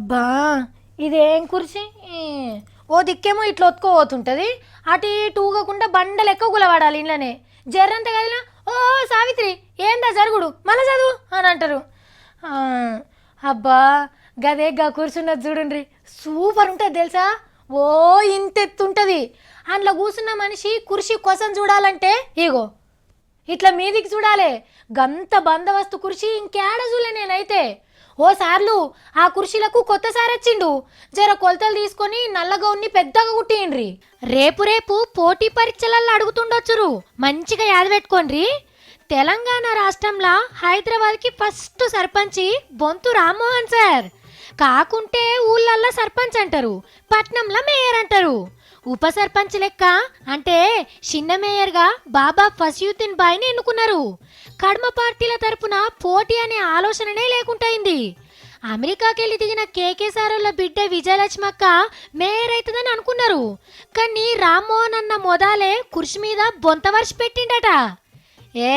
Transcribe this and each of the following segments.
అబ్బా ఇదేం కుర్చీ ఓ దిక్కేమో ఇట్లా ఒత్తుకోపోతుంటుంది, అటు ఇటు ఊగకుండా బండ లెక్క గులవాడాలి ఇంట్లోనే. జర్రంత కదిలినా ఓ సావిత్రి ఏందా జరుగుడు మళ్ళా చదువు అని అంటారు. అబ్బా గదే గా కూర్చున్నది చూడండి, సూపర్ ఉంటుంది తెలుసా. ఓ ఇంతెత్తుంటుంది. అందులో కూర్చున్న మనిషి కుర్చీ కోసం చూడాలంటే ఇగో ఇట్లా మీదికి చూడాలి. గంత బందవస్తు కుర్చీ ఇంకేడ చూలే నేనైతే. ఓ సార్లు ఆ కుర్చీలకు కొత్త సార్ వచ్చిండు, జర కొలతలు తీసుకొని నల్లగా ఉన్ని పెద్దగా కుట్టిండ్రి. రేపు రేపు పోటీ పరీక్షలలో అడుగుతుండొచ్చురు, మంచిగా యాద పెట్టుకోండి. తెలంగాణ రాష్ట్రంలో హైదరాబాద్కి ఫస్ట్ సర్పంచి బొంతు రామ్మోహన్ సార్. కాకుంటే ఊళ్ళల్లో సర్పంచ్ అంటారు, పట్నంలో మేయర్ అంటారు. ఉప సర్పంచ్ లెక్క అంటే చిన్న మేయర్గా బాబా ఫసియుద్దీన్ బాయ్ని ఎన్నుకున్నారు. కడమ పార్టీల తరపున పోటీ అనే ఆలోచననే లేకుంటైంది. అమెరికాకెళ్ళి దిగిన కేకేసారోళ్ళ బిడ్డ విజయలక్ష్మక్క మేయర్ అవుతుందని అనుకున్నారు. కానీ రామ్మోహన్ అన్న మొదలే కుర్చీ మీద బొంత వర్షి పెట్టిండట.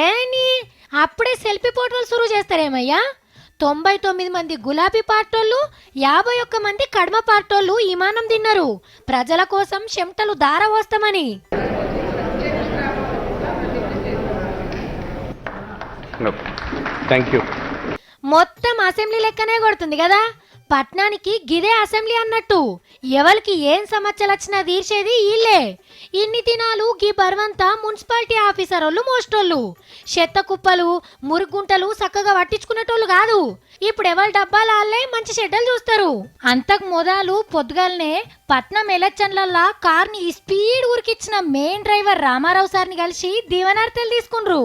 ఏని అప్పుడే సెల్ఫీ ఫోటోలు సురు చేస్తారేమయ్యా. 99 మంది గులాబీ పార్టోళ్ళు, 51 మంది కడమ పార్టోళ్ళు ఇమానం తిన్నారు, ప్రజల కోసం చెమటలు దారవోస్తామని. మొత్తం అసెంబ్లీ లెక్కనే కొడుతుంది కదా. పట్నానికి గిదే అసెంబ్లీ అన్నట్టు. ఎవరికి ఏం సమస్యలు వచ్చినా తీర్చేది వీళ్ళే. ఇన్ని దినాలు గీ బర్వంతా మున్సిపాలిటీ ఆఫీసర్ వాళ్ళు మోస్టోళ్ళు. చెత్త కుప్పలు మురుగుంటలు చక్కగా పట్టించుకునేటోళ్ళు కాదు. ఇప్పుడు ఎవరి డబ్బాలు వాళ్ళే మంచి చెడ్డలు చూస్తారు. అంతకు మొదలు పొద్దుగాలనే పట్నం ఎలక్షన్లల్లా కార్ని స్పీడ్ ఊరికిచ్చిన మెయిన్ డ్రైవర్ రామారావు సార్ని కలిసి దీవెనార్తెలు తీసుకుండ్రు.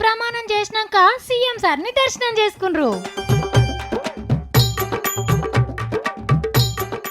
ప్రమాణం చేసినాక సీఎం సార్ని దర్శనం చేసుకుండ్రు.